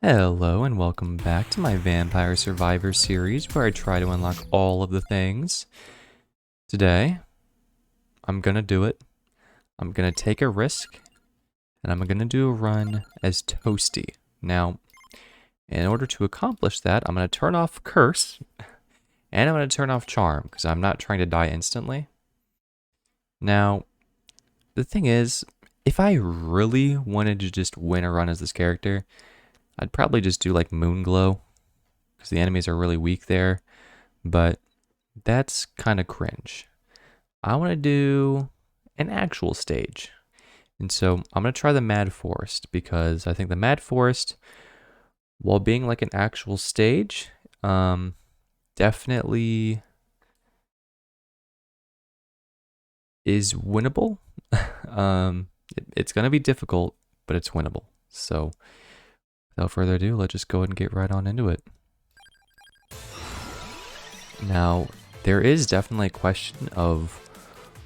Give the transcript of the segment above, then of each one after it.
Hello and welcome back to my Vampire Survivor series where I try to unlock all of the things. Today, I'm gonna do it. I'm gonna take a risk and I'm gonna do a run as Toasty. Now, in order to accomplish that, I'm gonna turn off Curse and I'm gonna turn off Charm because I'm not trying to die instantly. Now, the thing is, if I really wanted to just win a run as this character, I'd probably just do like Moonglow, because the enemies are really weak there, but that's kind of cringe. I want to do an actual stage, and so I'm going to try the Mad Forest, because I think the Mad Forest, while being like an actual stage, definitely is winnable. It's going to be difficult, but it's winnable, so without further ado, let's just go ahead and get right on into it. Now, there is definitely a question of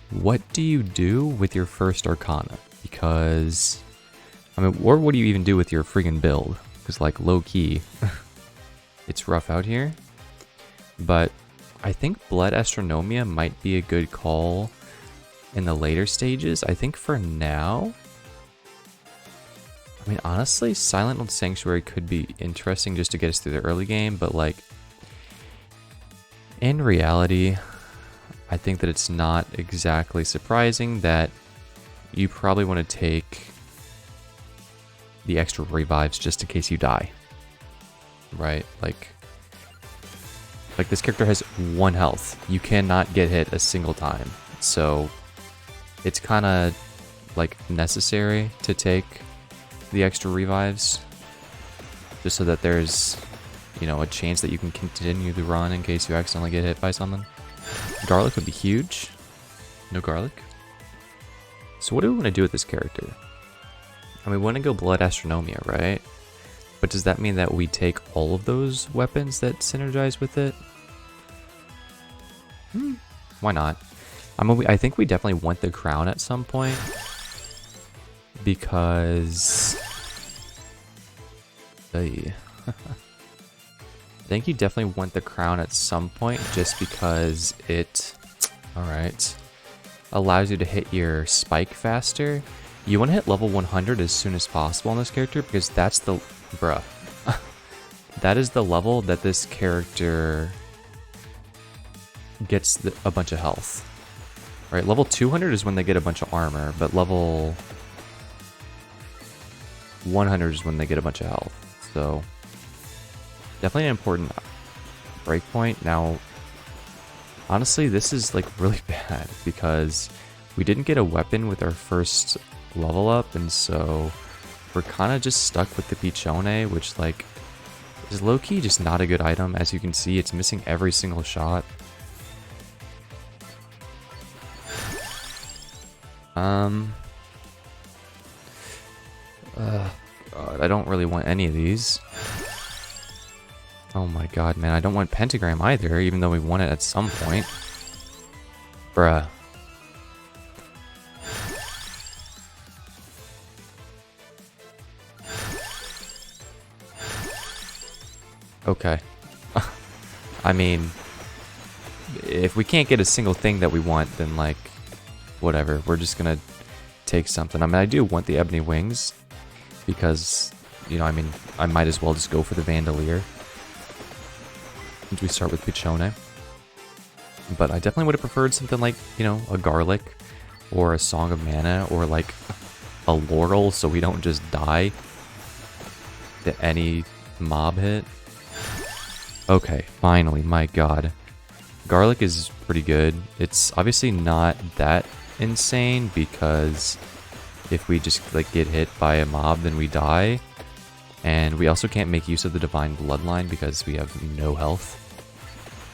what do you do with your first Arcana? Because, I mean, or what do you even do with your friggin' build? Because, like, low-key, it's rough out here. But I think Blood Astronomia might be a good call in the later stages. I think for now, I mean, honestly, Silent Sanctuary could be interesting just to get us through the early game, but like, in reality, I think that it's not exactly surprising that you probably want to take the extra revives just in case you die, right? Like this character has 1 health. You cannot get hit a single time, so it's kind of like necessary to take the extra revives, just so that there's, you know, a chance that you can continue the run in case you accidentally get hit by something. Garlic would be huge. No garlic. So what do we want to do with this character? I mean, we want to go Blood Astronomia, right? But does that mean that we take all of those weapons that synergize with it? Why not? I think we definitely want the crown at some point, because I think you definitely want the crown at some point, just because it, alright, allows you to hit your spike faster. You want to hit level 100 as soon as possible on this character, because that's the, that is the level that this character gets a bunch of health. Right, level 200 is when they get a bunch of armor, but level 100 is when they get a bunch of health. So, definitely an important breakpoint. Now, honestly, this is like really bad because we didn't get a weapon with our first level up, and so we're kind of just stuck with the Pichone, which like is low-key just not a good item. As you can see, it's missing every single shot. God, I don't really want any of these. Oh my god, man, I don't want Pentagram either, even though we want it at some point. Bruh. Okay. I mean, if we can't get a single thing that we want, then like, whatever, we're just gonna take something. I mean, I do want the Ebony Wings, because, you know, I mean, I might as well just go for the Vandalier since we start with Pichone. But I definitely would have preferred something like, you know, a Garlic, or a Song of Mana, or like a Laurel, so we don't just die to any mob hit. Okay, finally, my god. Garlic is pretty good. It's obviously not that insane, because if we just like get hit by a mob, then we die, and we also can't make use of the Divine Bloodline because we have no health.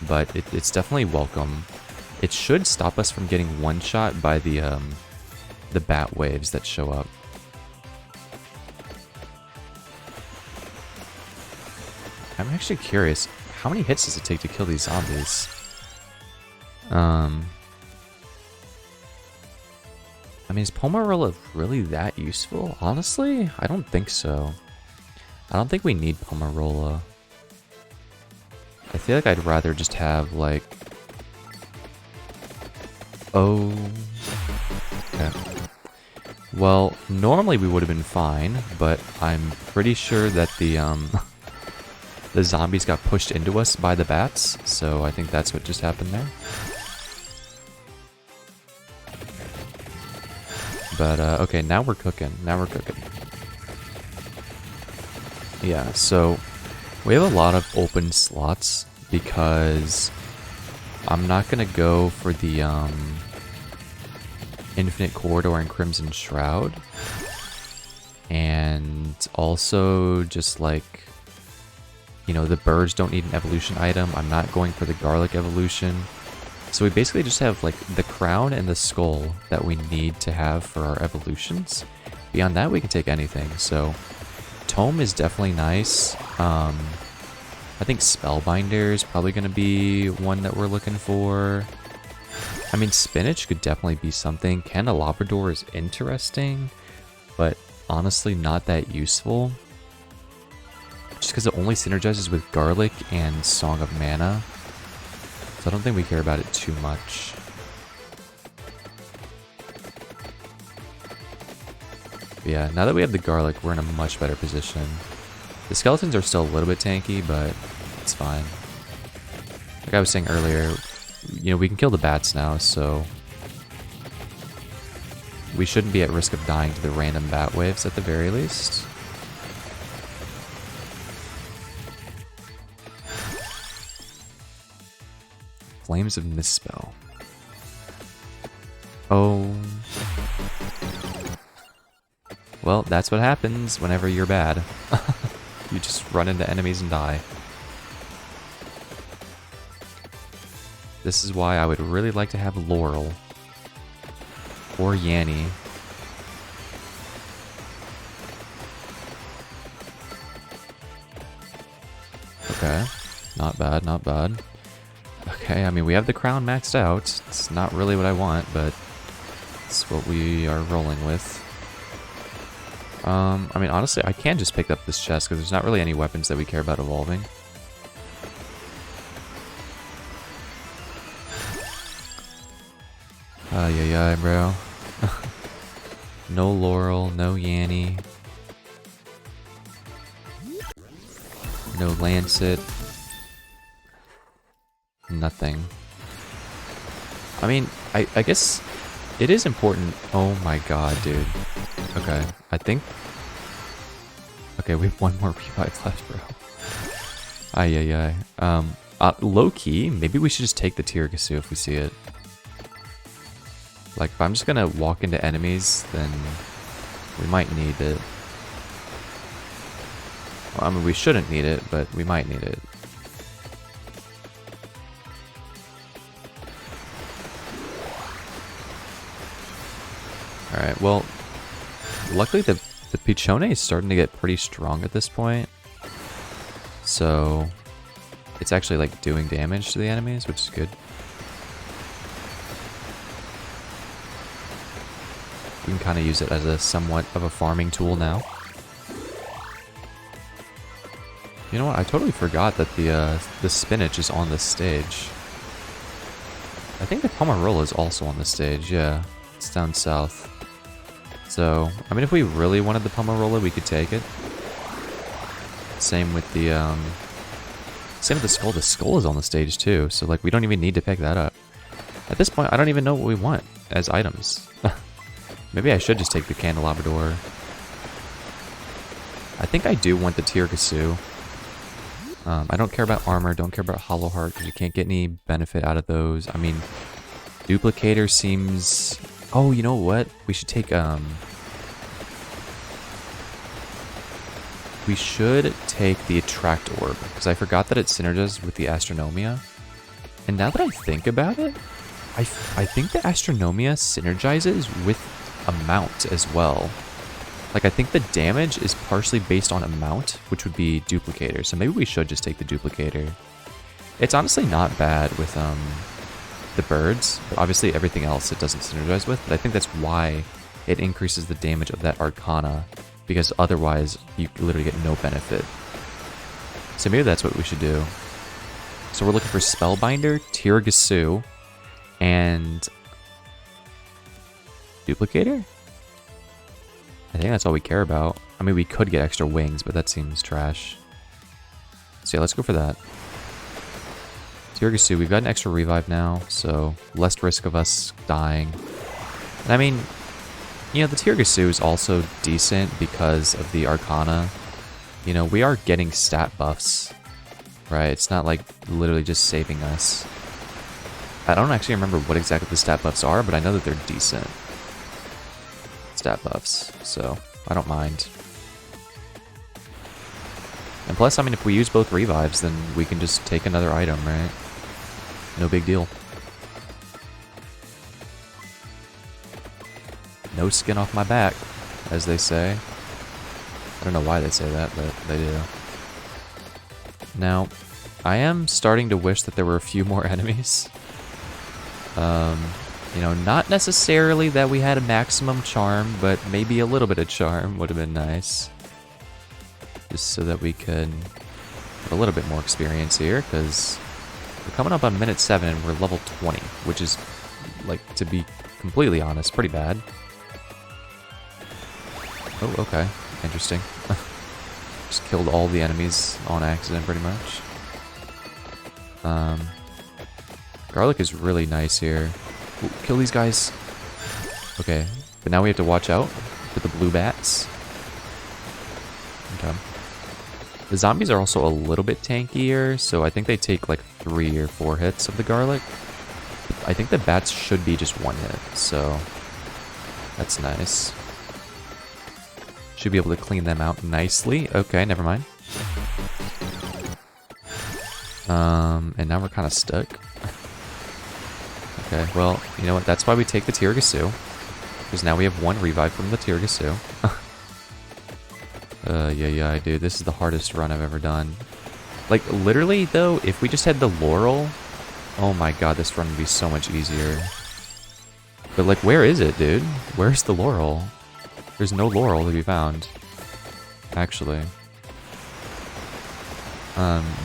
But it's definitely welcome. It should stop us from getting one-shot by the bat waves that show up. I'm actually curious, how many hits does it take to kill these zombies? I mean, is Pomarilla really that useful? Honestly, I don't think so. I don't think we need Pomarola. I feel like I'd rather just have, like... Oh... Okay. Well, normally we would have been fine, but I'm pretty sure that the, the zombies got pushed into us by the bats, so I think that's what just happened there. But, okay, now we're cooking. Now we're cooking. Yeah, so we have a lot of open slots because I'm not going to go for the, Infinite Corridor and Crimson Shroud. And also just like, you know, the birds don't need an evolution item. I'm not going for the garlic evolution. So we basically just have like the crown and the skull that we need to have for our evolutions. Beyond that, we can take anything. So Tome is definitely nice. I think Spellbinder is probably going to be one that we're looking for. I mean, Spinach could definitely be something. Candelabrador is interesting, but honestly not that useful. Just because it only synergizes with Garlic and Song of Mana. So I don't think we care about it too much. But yeah, now that we have the Garlic, we're in a much better position. The skeletons are still a little bit tanky, but it's fine. Like I was saying earlier, you know, we can kill the bats now, so we shouldn't be at risk of dying to the random bat waves at the very least. Flames of Misspell. Oh. Well, that's what happens whenever you're bad. You just run into enemies and die. This is why I would really like to have Laurel. Or Yanni. Okay. Not bad, not bad. Okay, I mean, we have the crown maxed out. It's not really what I want, but it's what we are rolling with. I mean, honestly, I can just pick up this chest because there's not really any weapons that we care about evolving. Ay, bro. No Laurel, no Yanni. No Lancet. Nothing. I mean, I guess it is important. Oh my god, dude. Okay, I think... Okay, we have one more revive left, bro. Ay. Low-key, maybe we should just take the Tiragasu if we see it. Like, if I'm just gonna walk into enemies, then we might need it. Well, I mean, we shouldn't need it, but we might need it. Alright, well, luckily the Pichone is starting to get pretty strong at this point. So, it's actually, like, doing damage to the enemies, which is good. We can kind of use it as a somewhat of a farming tool now. You know what? I totally forgot that the spinach is on this stage. I think the Pomarola is also on this stage. Yeah, it's down south. So, I mean, if we really wanted the Pomarola, we could take it. Same with the skull. The skull is on the stage too, so like we don't even need to pick that up. At this point, I don't even know what we want as items. Maybe I should just take the Candelabrador. I think I do want the Tiragasu. I don't care about armor, don't care about Hollow Heart, because you can't get any benefit out of those. I mean, Duplicator seems... Oh, you know what? We should take, we should take the Attract Orb, because I forgot that it synergizes with the Astronomia. And now that I think about it, I think the Astronomia synergizes with Amount as well. Like, I think the damage is partially based on Amount, which would be Duplicator. So maybe we should just take the Duplicator. It's honestly not bad with the birds, but obviously everything else it doesn't synergize with. But I think that's why it increases the damage of that Arcana because otherwise you literally get no benefit. So maybe that's what we should do. So we're looking for Spellbinder, Tiragasu, and Duplicator? I think that's all we care about. I mean, we could get extra wings, but that seems trash. So yeah, let's go for that. Tiragasu, we've got an extra revive now, so less risk of us dying. And I mean, you know, the Tiragasu is also decent because of the Arcana. You know, we are getting stat buffs, right? It's not like literally just saving us. I don't actually remember what exactly the stat buffs are, but I know that they're decent stat buffs, so I don't mind. And plus, I mean, if we use both revives, then we can just take another item, right? No big deal. No skin off my back, as they say. I don't know why they say that, but they do. Now, I am starting to wish that there were a few more enemies. You know, not necessarily that we had a maximum charm, but maybe a little bit of charm would have been nice. Just so that we could get a little bit more experience here, because we're coming up on minute 7 and we're level 20, which is, like, to be completely honest, pretty bad. Oh, okay. Interesting. Just killed all the enemies on accident, pretty much. Garlic is really nice here. Ooh, kill these guys. Okay, but now we have to watch out for the blue bats. Okay. The zombies are also a little bit tankier, so I think they take like 3 or 4 hits of the garlic. I think the bats should be just 1 hit, so that's nice. Should be able to clean them out nicely. Okay, never mind. And now we're kind of stuck. Okay, well, you know what? That's why we take the Tiragasu. Because now we have 1 revive from the Tiragasu. Yeah, dude. This is the hardest run I've ever done. Like, literally, though, if we just had the Laurel... Oh my god, this run would be so much easier. But, like, where is it, dude? Where's the Laurel? There's no Laurel to be found. Actually.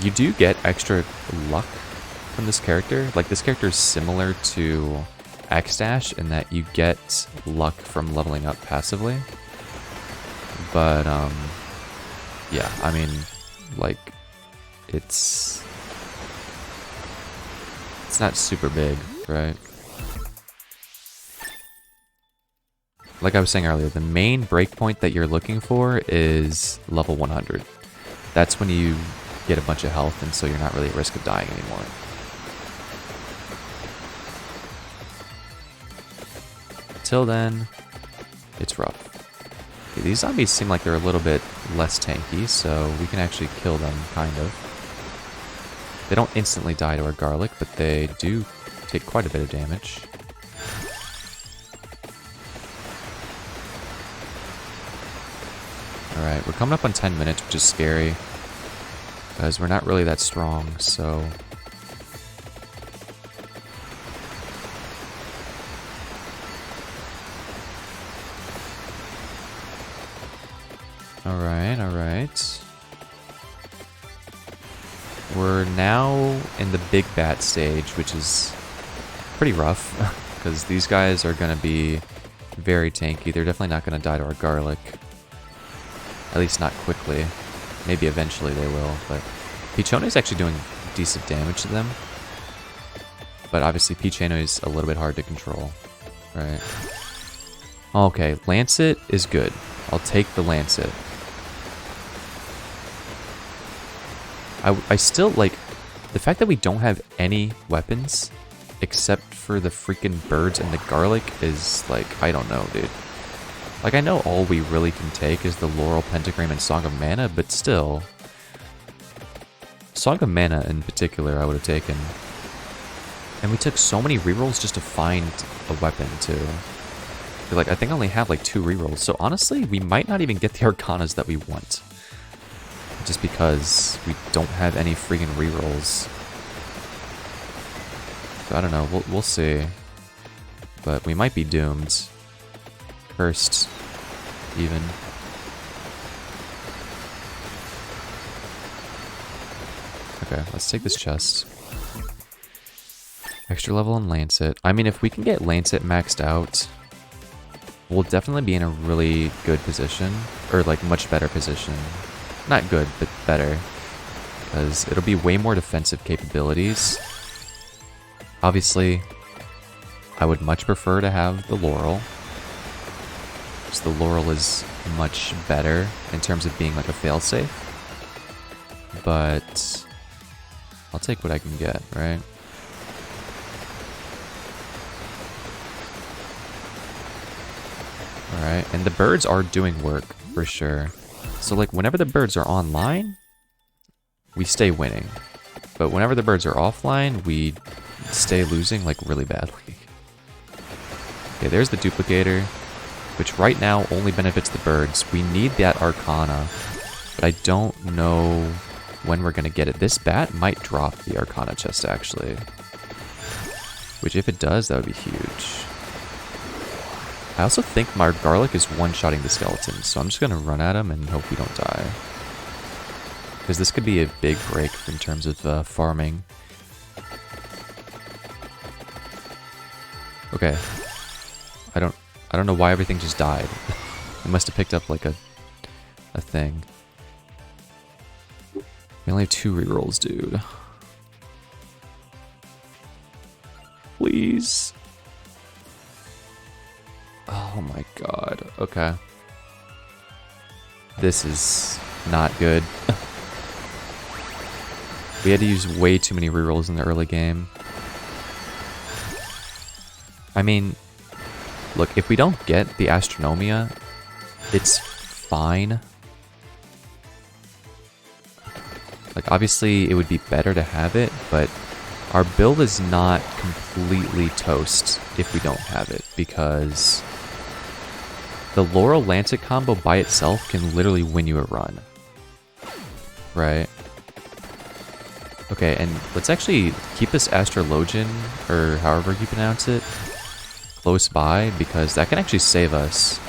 You do get extra luck from this character. Like, this character is similar to X-Dash in that you get luck from leveling up passively. But, yeah, I mean, like, it's not super big, right? Like I was saying earlier, the main breakpoint that you're looking for is level 100. That's when you get a bunch of health, and so you're not really at risk of dying anymore. Until then, it's rough. Okay, these zombies seem like they're a little bit less tanky, so we can actually kill them, kind of. They don't instantly die to our garlic, but they do take quite a bit of damage. Alright, we're coming up on 10 minutes, which is scary. Because we're not really that strong, so... Alright. We're now in the big bat stage, which is pretty rough. Because these guys are going to be very tanky. They're definitely not going to die to our garlic. At least not quickly. Maybe eventually they will, but... Peachone is actually doing decent damage to them. But obviously Peachone is a little bit hard to control. Right. Okay, Lancet is good. I'll take the Lancet. I still, like... The fact that we don't have any weapons except for the freaking birds and the garlic is, like, I don't know, dude. Like, I know all we really can take is the Laurel, Pentagram, and Song of Mana, but still... Song of Mana, in particular, I would have taken. And we took so many rerolls just to find a weapon, too. Like, I think I only have, like, 2 rerolls, so honestly, we might not even get the Arcanas that we want. Just because we don't have any freaking rerolls. So, I don't know, we'll see. But we might be doomed. Cursed, even. Okay, let's take this chest. Extra level on Lancet. I mean, if we can get Lancet maxed out, we'll definitely be in a really good position. Or, like, much better position. Not good, but better. Because it'll be way more defensive capabilities. Obviously, I would much prefer to have the Laurel. Because the Laurel is much better in terms of being like a failsafe. But I'll take what I can get, right? Alright, and the birds are doing work, for sure. So, like, whenever the birds are online, we stay winning. But whenever the birds are offline, we stay losing, like, really badly. Okay, there's the duplicator, which right now only benefits the birds. We need that Arcana, but I don't know when we're going to get it. This bat might drop the Arcana chest, actually. Which, if it does, that would be huge. I also think my garlic is one-shotting the skeletons, so I'm just going to run at him and hope we don't die. Because this could be a big break in terms of farming. Okay. I don't know why everything just died. It must have picked up like a thing. We only have 2 rerolls, dude. Please. Oh my god. Okay. This is not good. We had to use way too many rerolls in the early game. I mean, look, if we don't get the Astronomia, it's fine. Like, obviously, it would be better to have it, but our build is not completely toast if we don't have it, because the Laurel Lancet combo by itself can literally win you a run. Right? Okay, and let's actually keep this Astrologian, or however you pronounce it, close by, because that can actually save us.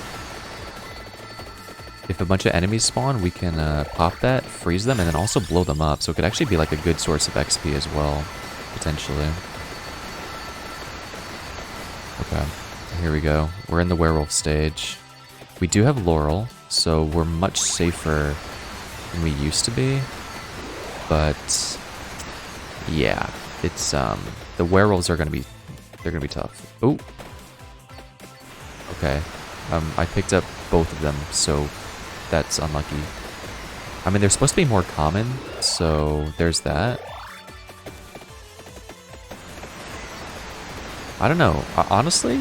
If a bunch of enemies spawn, we can pop that, freeze them, and then also blow them up, so it could actually be like a good source of XP as well, potentially. Okay, here we go. We're in the werewolf stage. We do have Laurel, so we're much safer than we used to be, but yeah, it's the werewolves are gonna be tough. Oh, okay. I picked up both of them, so that's unlucky. I mean, they're supposed to be more common, so there's that. I don't know. Honestly,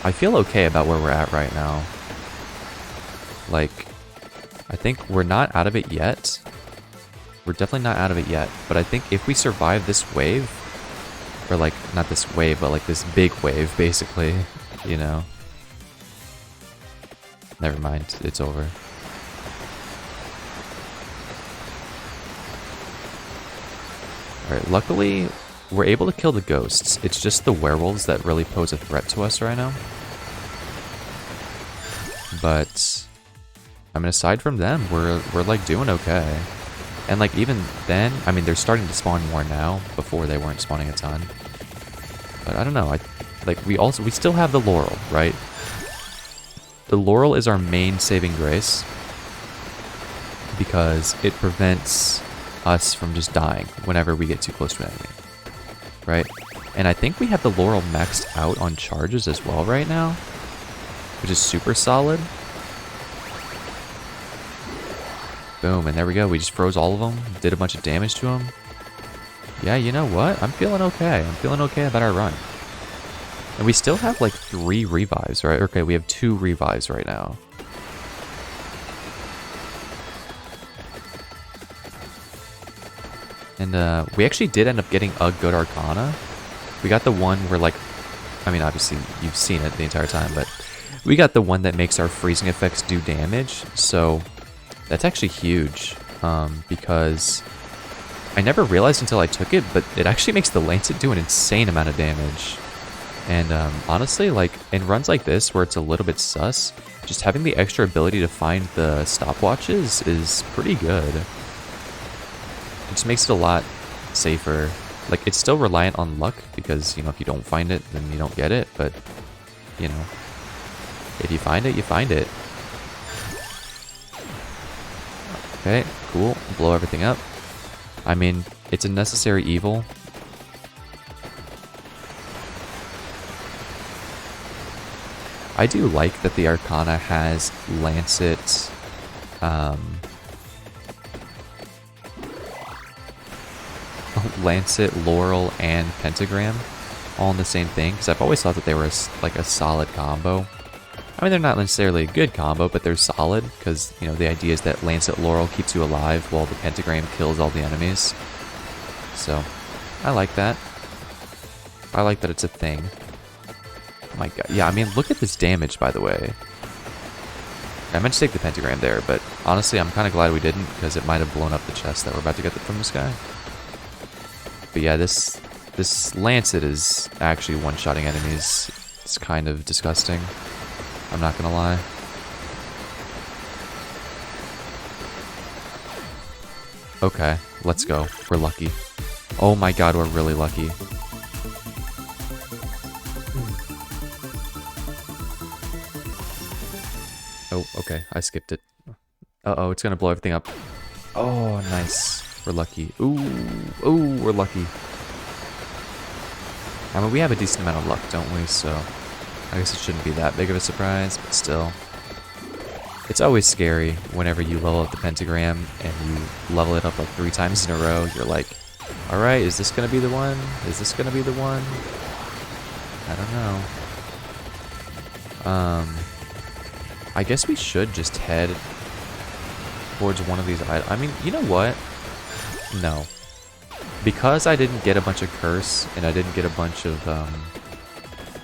I feel okay about where we're at right now. Like, I think we're not out of it yet. We're definitely not out of it yet, but I think if we survive this wave, or like, not this wave, but like this big wave, basically, you know. Never mind, it's over. Alright, luckily, we're able to kill the ghosts. It's just the werewolves that really pose a threat to us right now. But I mean, aside from them, we're like doing okay. And like even then, I mean, they're starting to spawn more now. Before they weren't spawning a ton. But I don't know. We still have the Laurel, right? The Laurel is our main saving grace because it prevents us from just dying whenever we get too close to an enemy, right? And I think we have the Laurel maxed out on charges as well right now, which is super solid. Boom, and there we go. We just froze all of them, did a bunch of damage to them. Yeah, you know what? I'm feeling okay. I'm feeling okay about our run. And we still have like 3 revives, right? Okay, we have 2 revives right now. And we actually did end up getting a good Arcana. We got the one where like, I mean, obviously you've seen it the entire time, but we got the one that makes our freezing effects do damage. So that's actually huge, because I never realized until I took it, but it actually makes the Lancet do an insane amount of damage. And honestly, like in runs like this where it's a little bit sus, just having the extra ability to find the stopwatches is pretty good. It just makes it a lot safer. Like, it's still reliant on luck because, you know, if you don't find it, then you don't get it. But, you know, if you find it, you find it. Okay, cool. Blow everything up. I mean, it's a necessary evil. I do like that the Arcana has Lancet, Lancet, Laurel, and Pentagram all in the same thing, because I've always thought that they were like a solid combo. I mean, they're not necessarily a good combo, but they're solid, because, you know, the idea is that Lancet Laurel keeps you alive while the Pentagram kills all the enemies. So, I like that. I like that it's a thing. Oh my god. Yeah, I mean, look at this damage, by the way. I meant to take the Pentagram there, but honestly, I'm kind of glad we didn't, because it might have blown up the chest that we're about to get from this guy. But yeah, this Lancet is actually one-shotting enemies. It's kind of disgusting. I'm not gonna lie. Okay, let's go. We're lucky. Oh my god, we're really lucky. Oh, okay, I skipped it. Uh-oh, it's gonna blow everything up. Oh, nice. We're lucky. Ooh, we're lucky. I mean, we have a decent amount of luck, don't we? So, I guess it shouldn't be that big of a surprise, but still. It's always scary whenever you level up the Pentagram and you level it up like 3 times in a row. You're like, alright, is this gonna be the one? Is this gonna be the one? I don't know. I guess we should just head towards one of these items. I mean, you know what? No. Because I didn't get a bunch of Curse, and I didn't get a bunch of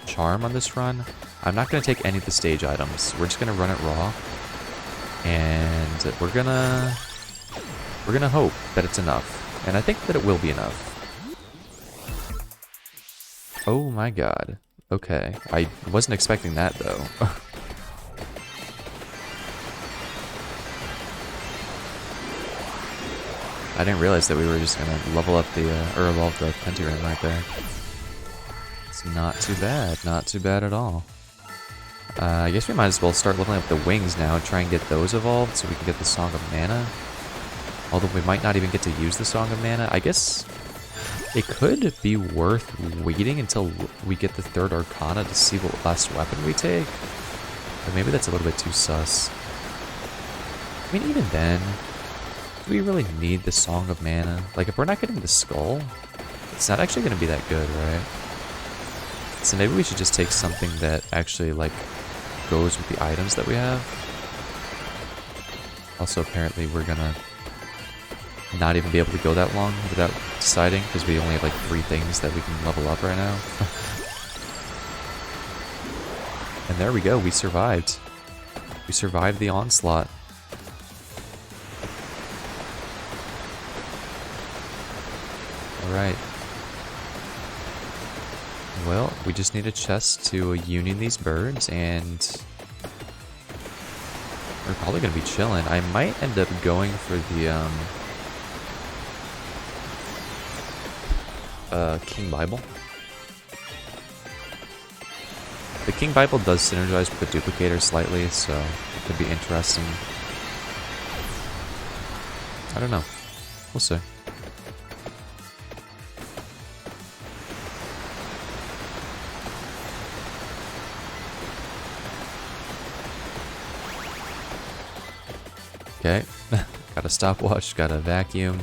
Charm on this run, I'm not going to take any of the stage items. We're just going to run it raw. And we're gonna hope that it's enough. And I think that it will be enough. Oh my god. Okay. I wasn't expecting that, though. I didn't realize that we were just gonna level up the, or evolve the Pentagram right there. It's not too bad. Not too bad at all. I guess we might as well start leveling up the wings now and try and get those evolved so we can get the Song of Mana. Although we might not even get to use the Song of Mana. I guess it could be worth waiting until we get the 3rd Arcana to see what last weapon we take. But maybe that's a little bit too sus. I mean, even then, do we really need the Song of Mana? Like, if we're not getting the Skull, it's not actually going to be that good, right? So maybe we should just take something that actually, like, goes with the items that we have. Also, apparently, we're gonna not even be able to go that long without deciding, because we only have, like, 3 things that we can level up right now. And there we go, we survived. We survived the onslaught. Alright. Well, we just need a chest to union these birds, and we're probably going to be chilling. I might end up going for the King Bible. The King Bible does synergize with the Duplicator slightly, so it could be interesting. I don't know. We'll see. Okay, got a stopwatch, got a vacuum.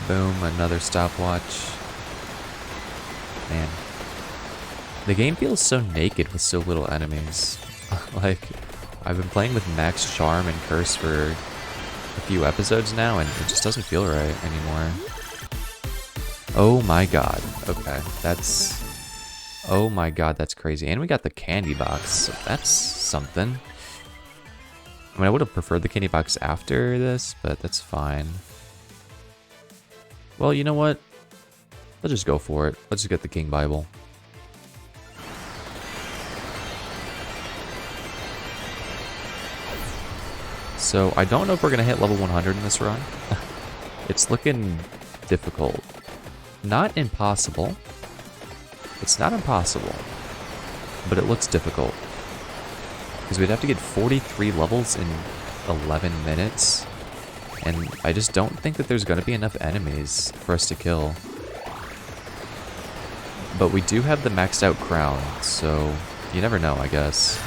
Boom, another stopwatch. Man. The game feels so naked with so little enemies. Like, I've been playing with max charm and curse for a few episodes now, and it just doesn't feel right anymore. Oh my god. Okay, that's... Oh my god, that's crazy. And we got the candy box, so that's something. I mean, I would have preferred the candy box after this, but that's fine. Well, you know what? Let's just go for it. Let's just get the King Bible. So, I don't know if we're going to hit level 100 in this run. It's looking difficult. Not impossible. It's not impossible. But it looks difficult. Because we'd have to get 43 levels in 11 minutes. And I just don't think that there's going to be enough enemies for us to kill. But we do have the maxed out crown, so you never know, I guess.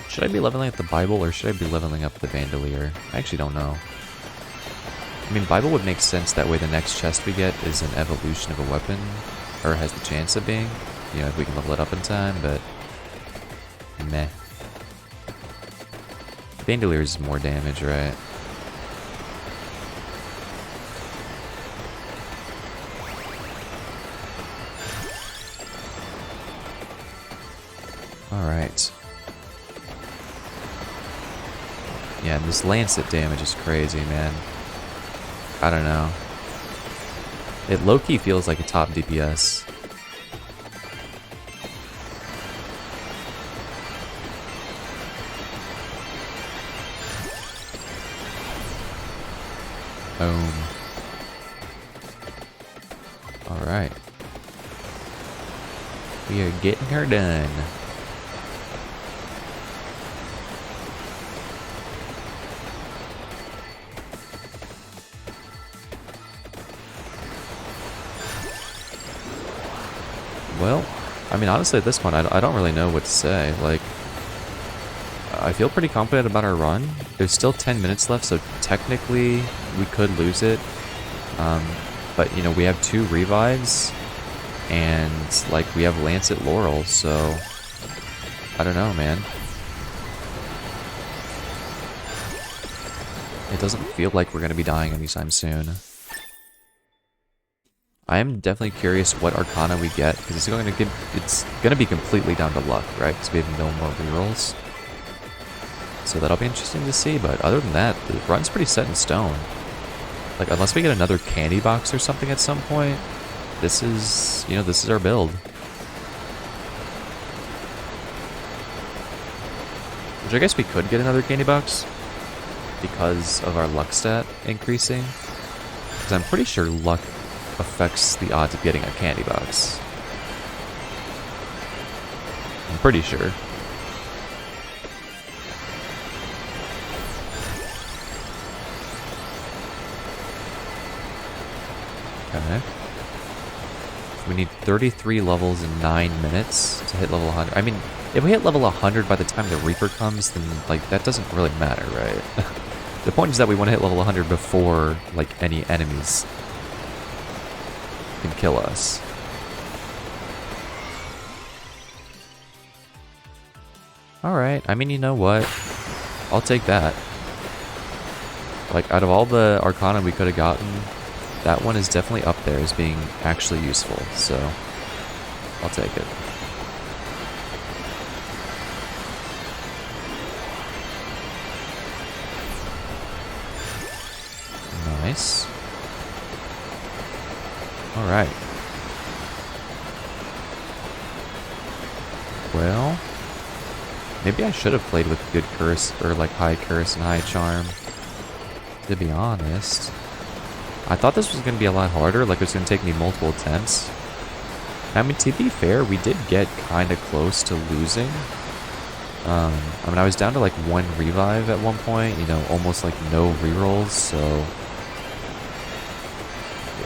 Should I be leveling up the Bible, or should I be leveling up the Bandolier? I actually don't know. I mean, Bible would make sense, that way the next chest we get is an evolution of a weapon, or has the chance of being, you know, if we can level it up in time, but meh. Bandolier is more damage, right? Alright. Yeah, and this lancet damage is crazy, man. I don't know. It low-key feels like a top DPS. Boom. Alright. We are getting her done. Well, I mean, honestly, at this point, I don't really know what to say. Like, I feel pretty confident about our run. There's still 10 minutes left, so technically we could lose it. But, you know, we have 2 revives, and, like, we have Lancet Laurel, so I don't know, man. It doesn't feel like we're going to be dying anytime soon. I am definitely curious what Arcana we get, because it's going to be completely down to luck, right? Because we have no more rerolls. So that'll be interesting to see, but other than that, the run's pretty set in stone. Like, unless we get another candy box or something at some point, this is, you know, this is our build. Which I guess we could get another candy box because of our luck stat increasing. Because I'm pretty sure luck affects the odds of getting a candy box. I'm pretty sure. Okay. We need 33 levels in 9 minutes to hit level 100. I mean, if we hit level 100 by the time the Reaper comes, then, like, that doesn't really matter, right? The point is that we want to hit level 100 before, like, any enemies can kill us. Alright, I mean, you know what? I'll take that. Like, out of all the Arcana we could have gotten, that one is definitely up there as being actually useful, so I'll take it. Nice. Alright. Well, maybe I should have played with good curse, or like high curse and high charm, to be honest. I thought this was going to be a lot harder, like it was going to take me multiple attempts. I mean, to be fair, we did get kind of close to losing. I mean, I was down to like 1 revive at one point, you know, almost like no rerolls, so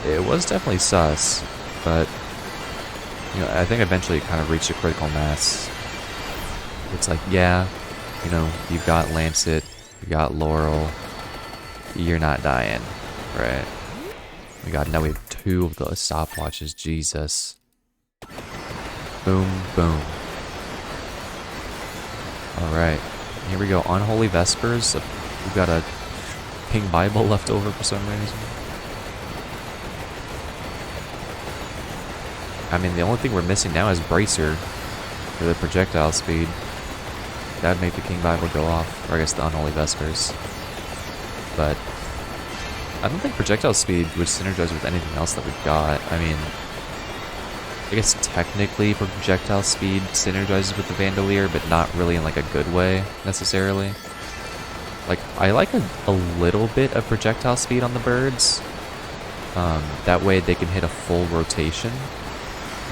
it was definitely sus, but, you know, I think eventually it kind of reached a critical mass. It's like, yeah, you know, you've got Lancet, you got Laurel, you're not dying, right? Oh my god, now we have 2 of those stopwatches, Jesus. Boom, boom. Alright, here we go, Unholy Vespers. We've got a King Bible left over for some reason. I mean, the only thing we're missing now is Bracer for the projectile speed. That would make the King Bible go off, or I guess the Unholy Vespers. But I don't think projectile speed would synergize with anything else that we've got. I mean, I guess technically projectile speed synergizes with the Bandolier, but not really in like a good way, necessarily. Like, I like a little bit of projectile speed on the birds. That way they can hit a full rotation.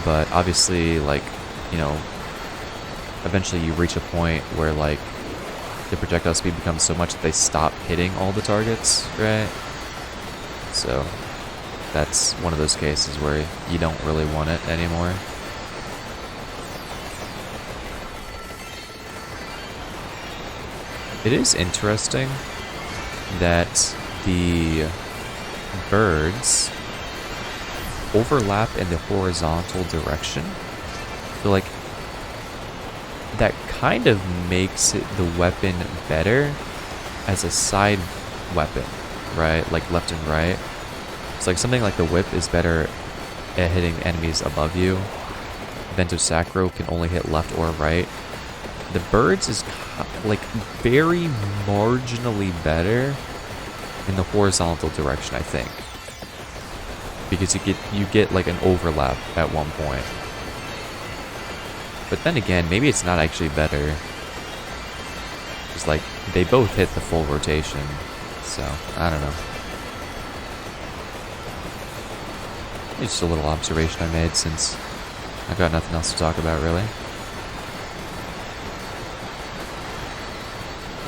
But obviously, like, you know, eventually you reach a point where, like, the projectile speed becomes so much that they stop hitting all the targets, right? So, that's one of those cases where you don't really want it anymore. It is interesting that the birds overlap in the horizontal direction. I feel like that kind of makes it the weapon better as a side weapon, right? Like left and right. It's like something like the whip is better at hitting enemies above you. Vento Sacro can only hit left or right. The birds is like very marginally better in the horizontal direction, I think, because you get like an overlap at one point. But then again, maybe it's not actually better. It's like they both hit the full rotation, so I don't know. It's just a little observation I made since I've got nothing else to talk about really.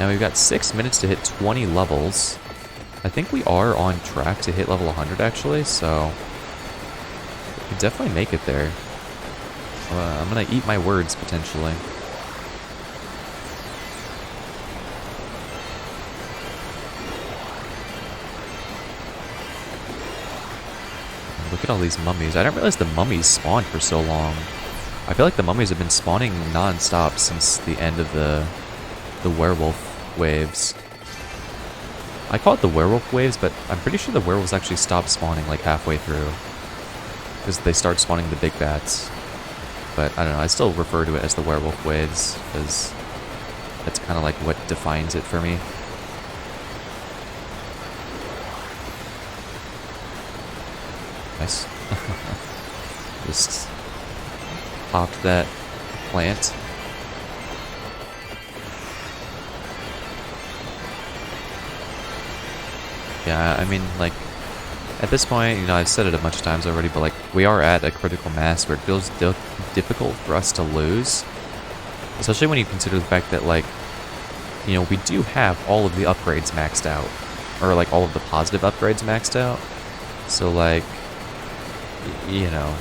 Now we've got 6 minutes to hit 20 levels. I think we are on track to hit level 100 actually, so we could definitely make it there. I'm gonna eat my words potentially. Look at all these mummies. I didn't realize the mummies spawned for so long. I feel like the mummies have been spawning non-stop since the end of the werewolf waves. I call it the werewolf waves, but I'm pretty sure the werewolves actually stop spawning like halfway through, because they start spawning the big bats. But I don't know, I still refer to it as the werewolf waves, because that's kind of like what defines it for me. Nice. Just popped that plant. Yeah, I mean, like, at this point, you know, I've said it a bunch of times already, but, like, we are at a critical mass where it feels difficult for us to lose. Especially when you consider the fact that, like, you know, we do have all of the upgrades maxed out. Or, like, all of the positive upgrades maxed out. So, like, you know,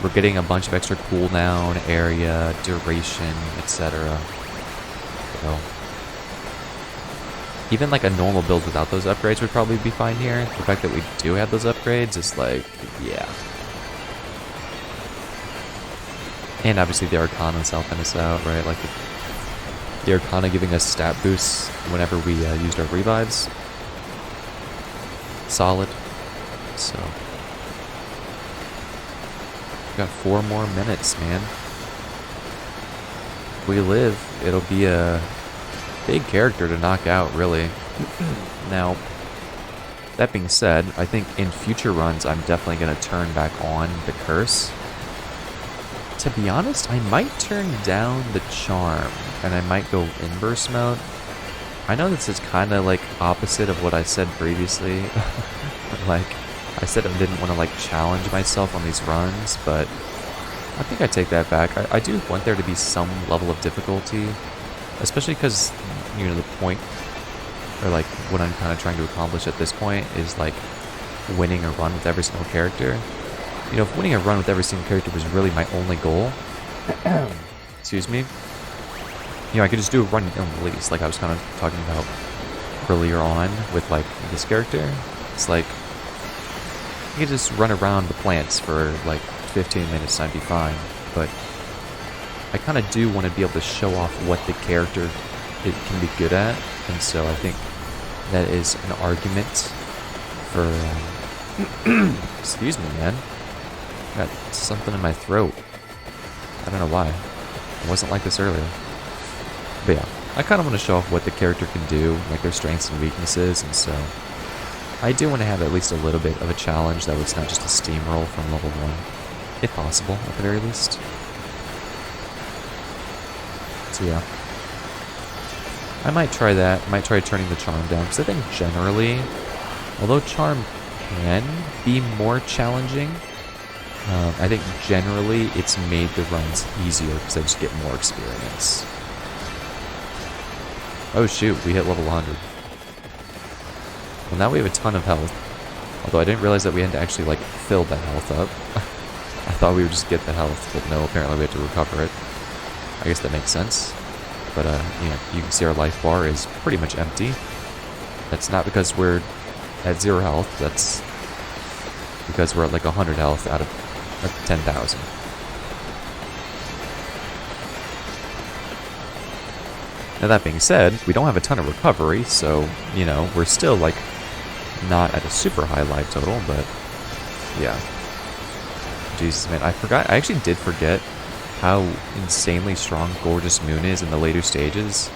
we're getting a bunch of extra cooldown, area, duration, etc. So even like a normal build without those upgrades would probably be fine here. The fact that we do have those upgrades is like, yeah. And obviously the Arcana's helping us out, right? Like the Arcana giving us stat boosts whenever we used our revives. Solid. So we've got 4 more minutes, man. If we live, it'll be a big character to knock out, really. Now, that being said, I think in future runs, I'm definitely going to turn back on the curse. To be honest, I might turn down the charm, and I might go in burst mode. I know this is kind of like opposite of what I said previously. Like, I said I didn't want to like challenge myself on these runs, but I think I take that back. I do want there to be some level of difficulty. Especially because, you know, the point, or like what I'm kind of trying to accomplish at this point is like winning a run with every single character. You know, if winning a run with every single character was really my only goal, excuse me, you know, I could just do a run in release, like I was kind of talking about earlier on with like this character. It's like, I could just run around the plants for like 15 minutes and I'd be fine, but I kind of do want to be able to show off what the character it can be good at, and so I think that is an argument for, excuse me, man, got something in my throat, I don't know why, it wasn't like this earlier, but yeah, I kind of want to show off what the character can do, like their strengths and weaknesses, and so I do want to have at least a little bit of a challenge that was not just a steamroll from level 1, if possible, at the very least. So yeah. I might try that. I might try turning the charm down, because I think generally, although charm can be more challenging, I think generally it's made the runs easier because I just get more experience. Oh shoot, we hit level 100. Well, now we have a ton of health. Although I didn't realize that we had to actually, like, fill that health up. I thought we would just get the health, but no, apparently we had to recover it. I guess that makes sense. But, you know, you can see our life bar is pretty much empty. That's not because we're at 0 health, that's because we're at, like, 100 health out of 10,000. Now, that being said, we don't have a ton of recovery, so, you know, we're still, like, not at a super high life total, but yeah. Jesus, man, I actually did forget how insanely strong Gorgeous Moon is in the later stages.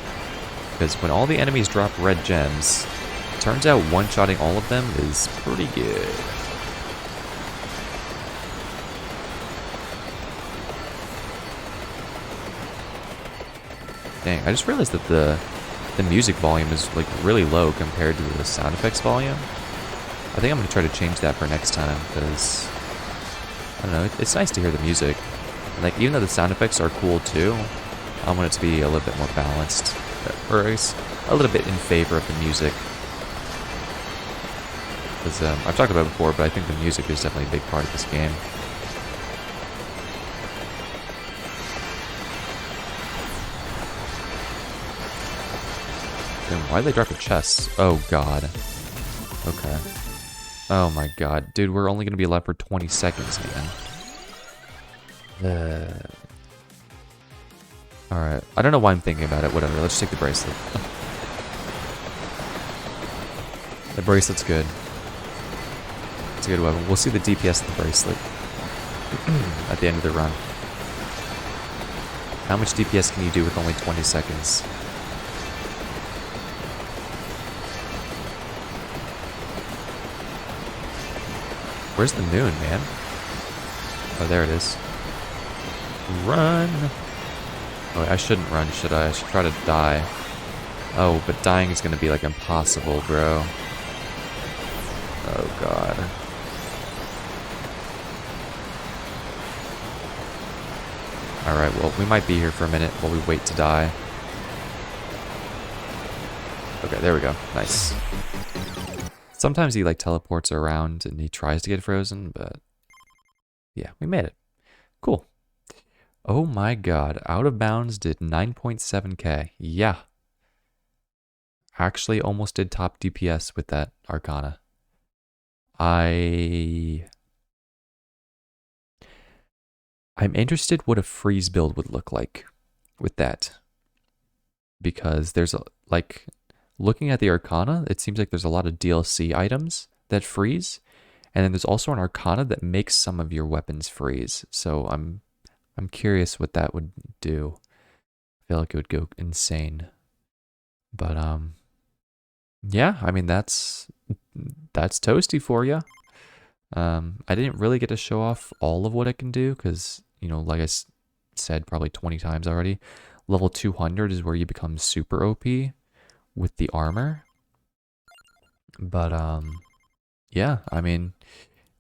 Because when all the enemies drop red gems, it turns out one-shotting all of them is pretty good. Dang, I just realized that the music volume is like really low compared to the sound effects volume. I think I'm going to try to change that for next time, because I don't know, it's nice to hear the music. Like, even though the sound effects are cool too, I want it to be a little bit more balanced, or at least a little bit in favor of the music. Because I've talked about it before, but I think the music is definitely a big part of this game. Damn, why'd they drop a chest? Oh god. Okay. Oh my god. Dude, we're only gonna be left for 20 seconds, man. Alright. I don't know why I'm thinking about it. Whatever. Let's take the bracelet. The bracelet's good. It's a good weapon. We'll see the DPS of the bracelet at the end of the run. How much DPS can you do with only 20 seconds? Where's the moon, man? Oh, there it is. Run! Oh, I shouldn't run, should I? I should try to die. Oh, but dying is going to be, like, impossible, bro. Oh, God. Alright, well, we might be here for a minute while we wait to die. Okay, there we go. Nice. Sometimes he, like, teleports around and he tries to get frozen, but yeah, we made it. Cool. Oh my god, Out of Bounds did 9.7k. Yeah. Actually almost did top DPS with that Arcana. I'm interested what a freeze build would look like with that. Because there's, like, looking at the Arcana, it seems like there's a lot of DLC items that freeze. And then there's also an Arcana that makes some of your weapons freeze. So I'm curious what that would do. I feel like it would go insane. But yeah, I mean that's toasty for you. I didn't really get to show off all of what it can do because, you know, like I said probably 20 times already, level 200 is where you become super OP with the armor. But yeah, I mean,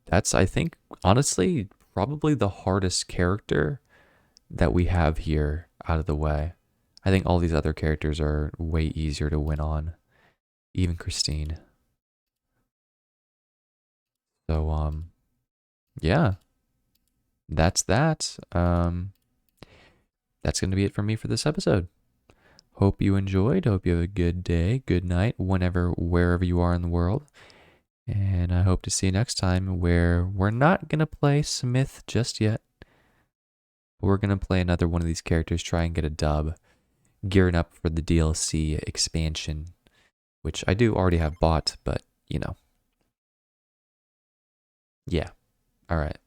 that's, I think, honestly, probably the hardest character that we have here out of the way. I think all these other characters are way easier to win on. Even Christine. So, yeah. That's that. That's going to be it for me for this episode. Hope you enjoyed. Hope you have a good day, good night, wherever you are in the world. And I hope to see you next time, where we're not going to play Smith just yet. We're going to play another one of these characters, try and get a dub, gearing up for the DLC expansion, which I do already have bought, but, you know. Yeah. All right.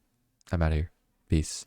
I'm out of here. Peace.